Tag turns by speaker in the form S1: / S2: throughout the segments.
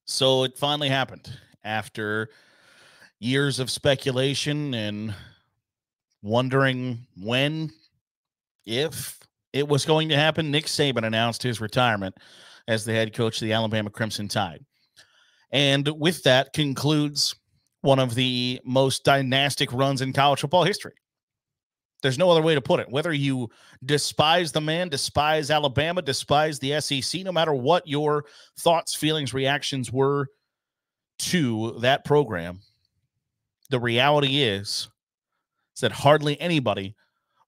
S1: So it finally happened after years of speculation and wondering when, if it was going to happen. Nick Saban announced his retirement as the head coach of the Alabama Crimson Tide. And with that concludes one of the most dynastic runs in college football history. There's no other way to put it. Whether you despise the man, despise Alabama, despise the SEC, no matter what your thoughts, feelings, reactions were to that program, the reality is that hardly anybody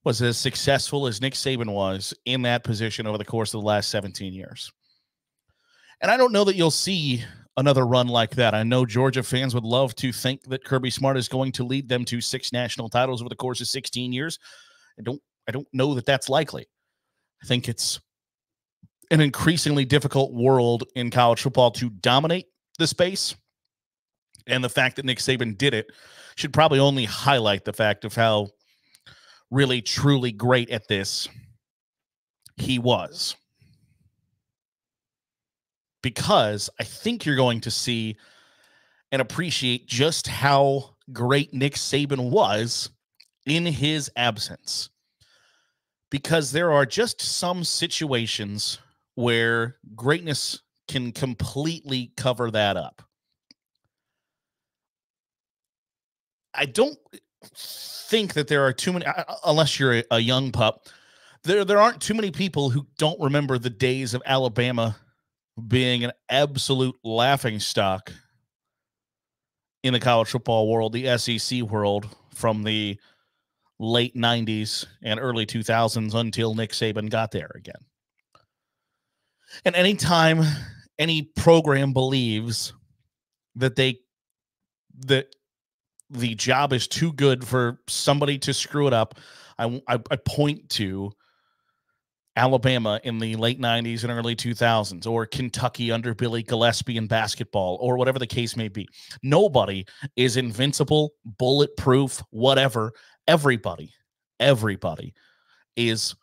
S1: was as successful as Nick Saban was in that position over the course of the last 17 years. And I don't know that you'll see another run like that. I know Georgia fans would love to think that Kirby Smart is going to lead them to 6 national titles over the course of 16 years. I don't know that that's likely. I think it's an increasingly difficult world in college football to dominate the space. And the fact that Nick Saban did it should probably only highlight the fact of how really, truly great at this he was. Because I think you're going to see and appreciate just how great Nick Saban was in his absence. Because there are just some situations where greatness can completely cover that up. I don't think that there are too many, unless you're a young pup, there aren't too many people who don't remember the days of Alabama being an absolute laughingstock in the college football world, the SEC world, from the late 90s and early 2000s until Nick Saban got there again. And anytime any program believes that the job is too good for somebody to screw it up, I point to Alabama in the late 90s and early 2000s, or Kentucky under Billy Gillispie in basketball, or whatever the case may be. Nobody is invincible, bulletproof, whatever. Everybody is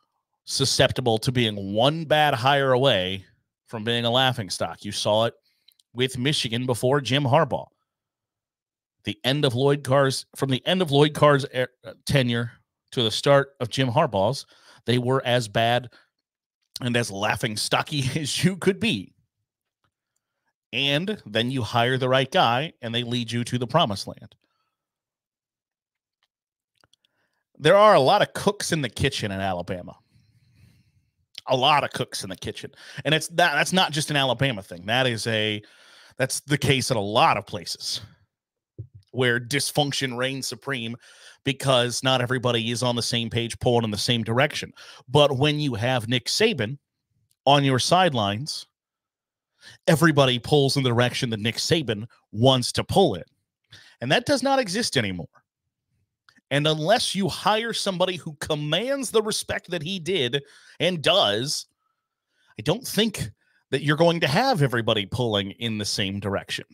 S1: susceptible to being one bad hire away from being a laughingstock. You saw it with Michigan before Jim Harbaugh. From the end of Lloyd Carr's tenure to the start of Jim Harbaugh's, they were as bad and as laughingstocky as you could be. And then you hire the right guy, and they lead you to the promised land. There are a lot of cooks in the kitchen in Alabama. A lot of cooks in the kitchen. And that's not just an Alabama thing. That's the case at a lot of places where dysfunction reigns supreme, because not everybody is on the same page pulling in the same direction. But when you have Nick Saban on your sidelines, everybody pulls in the direction that Nick Saban wants to pull in. And that does not exist anymore. And unless you hire somebody who commands the respect that he did and does, I don't think that you're going to have everybody pulling in the same direction.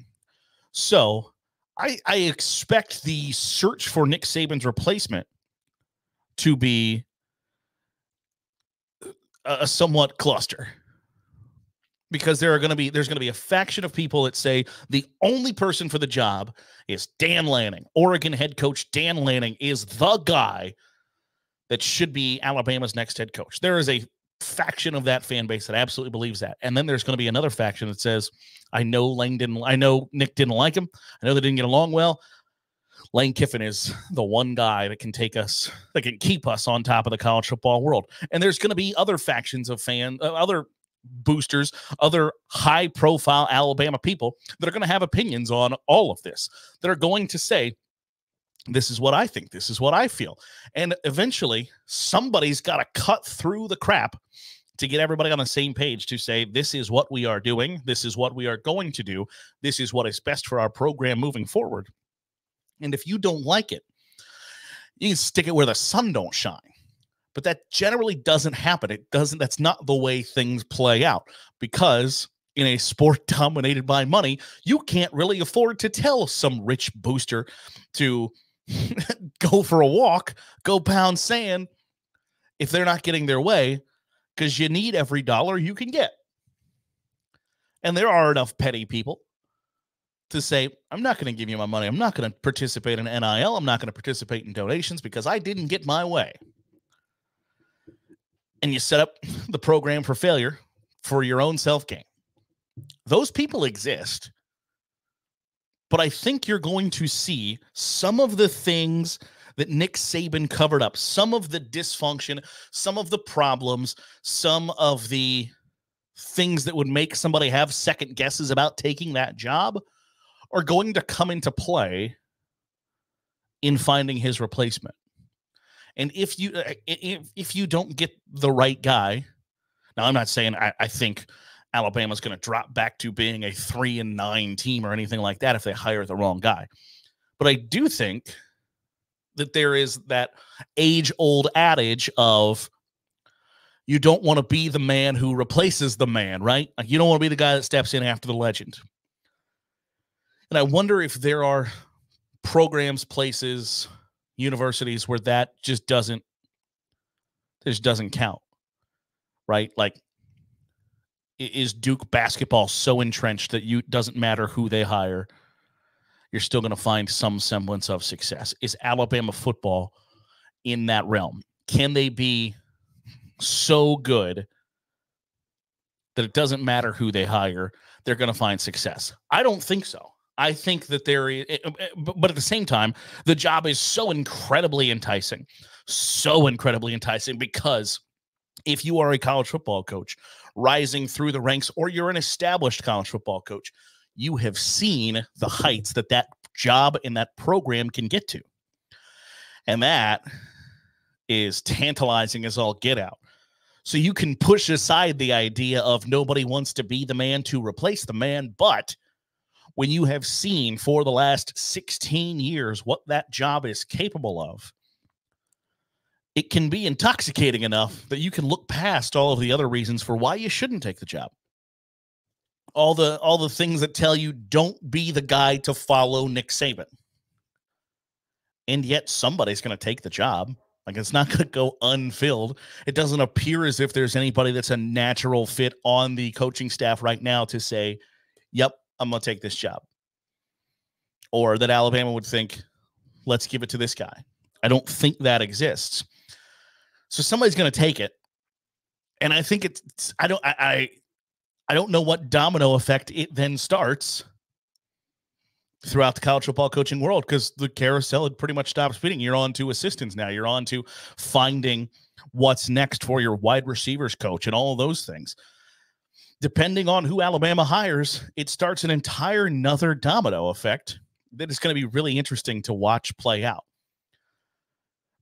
S1: So I expect the search for Nick Saban's replacement to be a somewhat cluster, because there's going to be a faction of people that say the only person for the job is Dan Lanning. Oregon head coach Dan Lanning is the guy that should be Alabama's next head coach. There is a faction of that fan base that absolutely believes that. And then there's going to be another faction that says, I know Nick didn't like him. I know they didn't get along well. Lane Kiffin is the one guy that can keep us on top of the college football world. And there's going to be other factions of other boosters, other high-profile Alabama people that are going to have opinions on all of this, that are going to say, this is what I think, this is what I feel. And eventually, somebody's got to cut through the crap to get everybody on the same page to say, this is what we are doing, this is what we are going to do, this is what is best for our program moving forward. And if you don't like it, you can stick it where the sun don't shine. But that generally doesn't happen. That's not the way things play out, because in a sport dominated by money, you can't really afford to tell some rich booster to go for a walk, go pound sand, if they're not getting their way, because you need every dollar you can get. And there are enough petty people to say, I'm not going to give you my money. I'm not going to participate in NIL. I'm not going to participate in donations because I didn't get my way. And you set up the program for failure for your own self-gain. Those people exist. But I think you're going to see some of the things that Nick Saban covered up, some of the dysfunction, some of the problems, some of the things that would make somebody have second guesses about taking that job are going to come into play in finding his replacement. And if you don't get the right guy, now I'm not saying I think Alabama's going to drop back to being a 3-9 team or anything like that if they hire the wrong guy. But I do think that there is that age-old adage of you don't want to be the man who replaces the man, right? Like you don't want to be the guy that steps in after the legend. And I wonder if there are programs, places, universities where that just doesn't count, right? Like, is Duke basketball so entrenched that it doesn't matter who they hire, you're still going to find some semblance of success? Is Alabama football in that realm? Can they be so good that it doesn't matter who they hire, they're going to find success? I don't think so. I think that there is, but at the same time, the job is so incredibly enticing because if you are a college football coach rising through the ranks, or you're an established college football coach, you have seen the heights that job and that program can get to. And that is tantalizing as all get out. So you can push aside the idea of nobody wants to be the man to replace the man, but when you have seen for the last 16 years what that job is capable of, it can be intoxicating enough that you can look past all of the other reasons for why you shouldn't take the job. All the things that tell you don't be the guy to follow Nick Saban. And yet somebody's going to take the job. Like, it's not going to go unfilled. It doesn't appear as if there's anybody that's a natural fit on the coaching staff right now to say, yep, I'm going to take this job. Or that Alabama would think, let's give it to this guy. I don't think that exists. So somebody's going to take it. And I think I don't know what domino effect it then starts throughout the college football coaching world, because the carousel had pretty much stopped spinning. You're on to assistants now. You're on to finding what's next for your wide receivers coach and all of those things. Depending on who Alabama hires, it starts an entire another domino effect that is going to be really interesting to watch play out.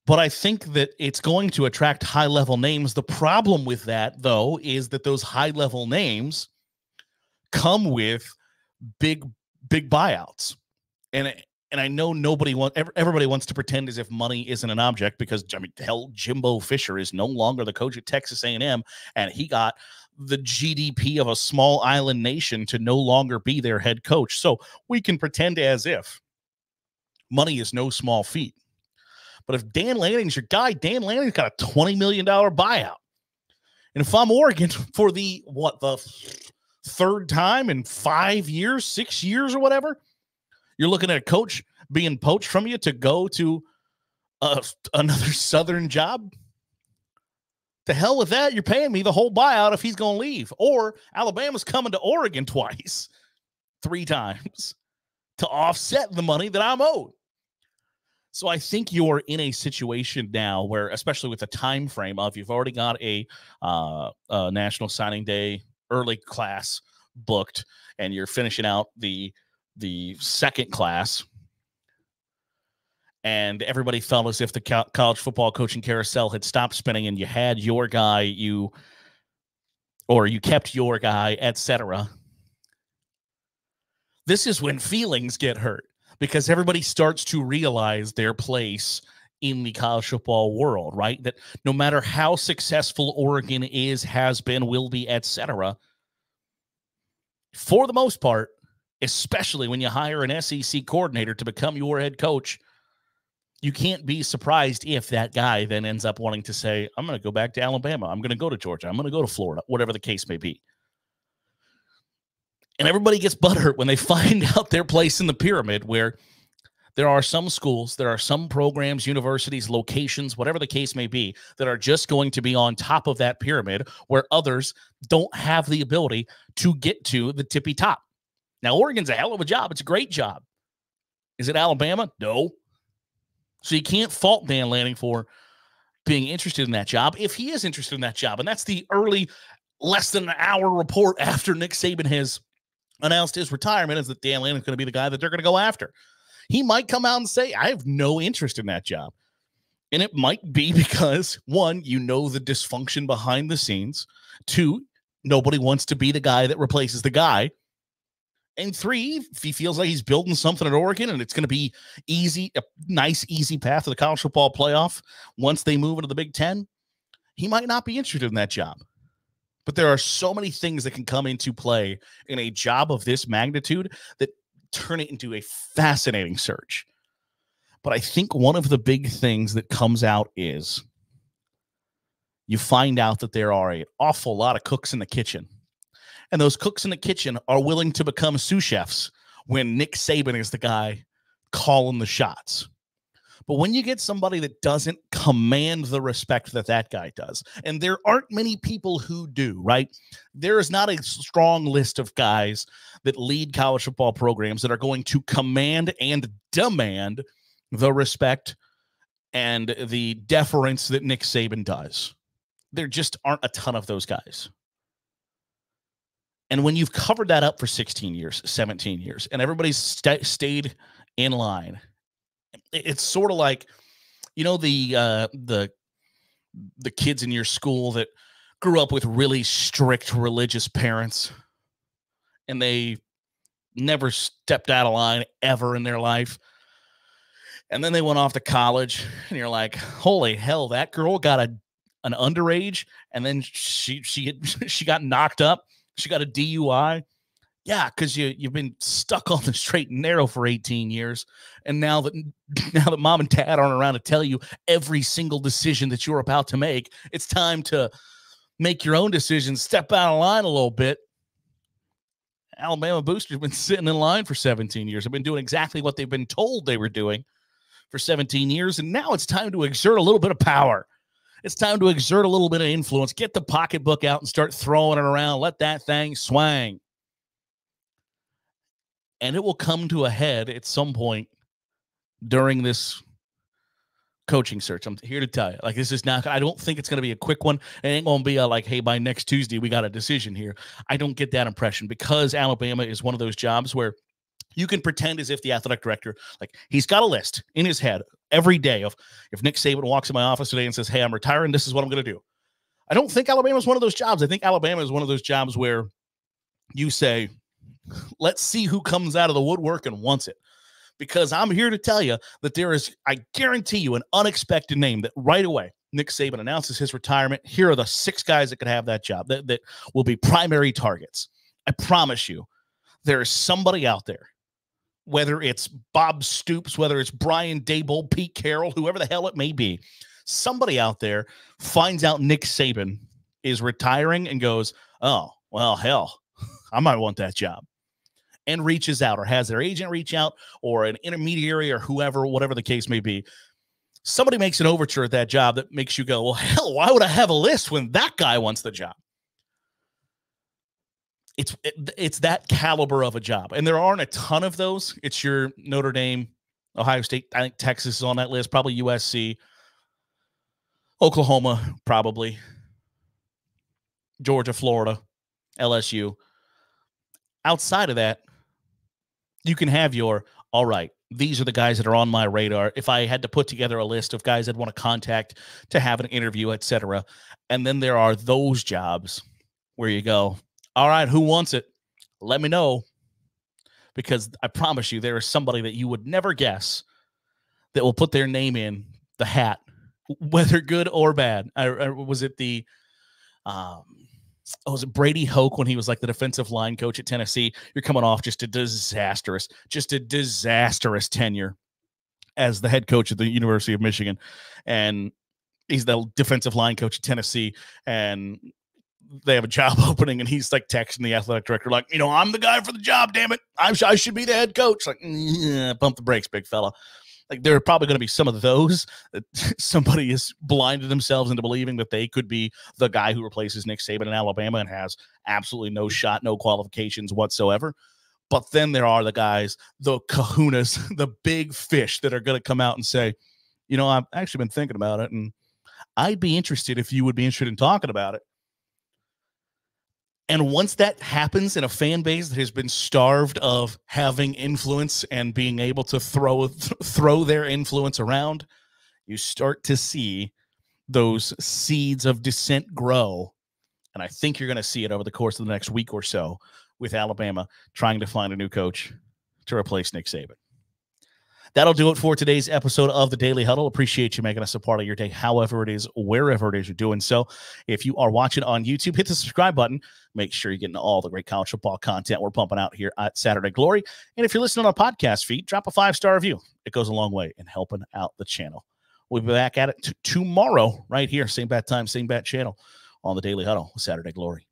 S1: But I think that it's going to attract high-level names. The problem with that, though, is that those high-level names come with big buyouts. And I know everybody wants to pretend as if money isn't an object, because, I mean, hell, Jimbo Fisher is no longer the coach at Texas A&M, and he got the GDP of a small island nation to no longer be their head coach. So we can pretend as if money is no small feat. But if Dan Lanning's your guy, Dan Lanning's got a $20 million buyout. And if I'm Oregon for the third time in 5 years, 6 years or whatever, you're looking at a coach being poached from you to go to another Southern job. To hell with that. You're paying me the whole buyout if he's going to leave. Or Alabama's coming to Oregon 3 times to offset the money that I'm owed. So I think you're in a situation now where, especially with the time frame of, you've already got a National Signing Day early class booked, and you're finishing out the second class, and everybody felt as if the college football coaching carousel had stopped spinning, and you had your guy, you kept your guy, etc. This is when feelings get hurt, because everybody starts to realize their place in the college football world, right? That no matter how successful Oregon is, has been, will be, etc., for the most part, especially when you hire an SEC coordinator to become your head coach, you can't be surprised if that guy then ends up wanting to say, I'm going to go back to Alabama. I'm going to go to Georgia. I'm going to go to Florida, whatever the case may be. And everybody gets butthurt when they find out their place in the pyramid, where there are some schools, there are some programs, universities, locations, whatever the case may be, that are just going to be on top of that pyramid, where others don't have the ability to get to the tippy top. Now, Oregon's a hell of a job. It's a great job. Is it Alabama? No. So you can't fault Dan Lanning for being interested in that job if he is interested in that job. And that's the early, less than an hour report after Nick Saban has announced his retirement, is that Dan Lanning's going to be the guy that they're going to go after. He might come out and say, I have no interest in that job. And it might be because, one, you know the dysfunction behind the scenes. Two, nobody wants to be the guy that replaces the guy. And three, if he feels like he's building something at Oregon and it's going to be easy, a nice, easy path to the college football playoff once they move into the Big Ten, he might not be interested in that job. But there are so many things that can come into play in a job of this magnitude that turn it into a fascinating search. But I think one of the big things that comes out is you find out that there are an awful lot of cooks in the kitchen. And those cooks in the kitchen are willing to become sous chefs when Nick Saban is the guy calling the shots. But when you get somebody that doesn't command the respect that that guy does, and there aren't many people who do, right? There is not a strong list of guys that lead college football programs that are going to command and demand the respect and the deference that Nick Saban does. There just aren't a ton of those guys. And when you've covered that up for 16 years, 17 years, and everybody's stayed in line, it's sort of like, you know, the kids in your school that grew up with really strict religious parents and they never stepped out of line ever in their life. And then they went off to college and you're like, holy hell, that girl got an underage and then she got knocked up. She got a DUI. Yeah, because you've been stuck on the straight and narrow for 18 years. And now that mom and dad aren't around to tell you every single decision that you're about to make, it's time to make your own decisions, step out of line a little bit. Alabama boosters have been sitting in line for 17 years. They've been doing exactly what they've been told they were doing for 17 years. And now it's time to exert a little bit of power. It's time to exert a little bit of influence. Get the pocketbook out and start throwing it around. Let that thing swang. And it will come to a head at some point during this coaching search. I'm here to tell you, like, this is not, I don't think it's going to be a quick one. It ain't going to be like, hey, by next Tuesday, we got a decision here. I don't get that impression because Alabama is one of those jobs where you can pretend as if the athletic director, like, he's got a list in his head every day of, if Nick Saban walks in my office today and says, hey, I'm retiring, this is what I'm going to do. I don't think Alabama is one of those jobs. I think Alabama is one of those jobs where you say, let's see who comes out of the woodwork and wants it. Because I'm here to tell you that there is, I guarantee you, an unexpected name that right away Nick Saban announces his retirement. Here are the 6 guys that could have that job that will be primary targets. I promise you, there is somebody out there, whether it's Bob Stoops, whether it's Brian Daboll, Pete Carroll, whoever the hell it may be, somebody out there finds out Nick Saban is retiring and goes, oh, well, hell, I might want that job. And reaches out or has their agent reach out or an intermediary or whoever, whatever the case may be. Somebody makes an overture at that job that makes you go, well, hell, why would I have a list when that guy wants the job? It's that caliber of a job. And there aren't a ton of those. It's your Notre Dame, Ohio State. I think Texas is on that list, probably USC, Oklahoma, probably, Georgia, Florida, LSU. Outside of that, you can have your, all right, these are the guys that are on my radar. If I had to put together a list of guys I'd want to contact to have an interview, etc. And then there are those jobs where you go, all right, who wants it? Let me know. Because I promise you, there is somebody that you would never guess that will put their name in the hat, whether good or bad. Was it the was it Brady Hoke when he was like the defensive line coach at Tennessee? You're coming off just a disastrous tenure as the head coach at the University of Michigan. And he's the defensive line coach at Tennessee. And they have a job opening, and he's like texting the athletic director, like, I'm the guy for the job, damn it. I should be the head coach. Like, bump the brakes, big fella. Like, there are probably going to be some of those that somebody has blinded themselves into believing that they could be the guy who replaces Nick Saban in Alabama and has absolutely no shot, no qualifications whatsoever. But then there are the guys, the kahunas, the big fish that are going to come out and say, I've actually been thinking about it, and I'd be interested if you would be interested in talking about it. And once that happens in a fan base that has been starved of having influence and being able to throw their influence around, you start to see those seeds of dissent grow. And I think you're going to see it over the course of the next week or so with Alabama trying to find a new coach to replace Nick Saban. That'll do it for today's episode of the Daily Huddle. Appreciate you making us a part of your day, however it is, wherever it is you're doing so. If you are watching on YouTube, hit the subscribe button. Make sure you're getting all the great college football content we're pumping out here at Saturday Glory. And if you're listening on a podcast feed, drop a 5-star review. It goes a long way in helping out the channel. We'll be back at it tomorrow right here. Same bat time, same bat channel on the Daily Huddle with Saturday Glory.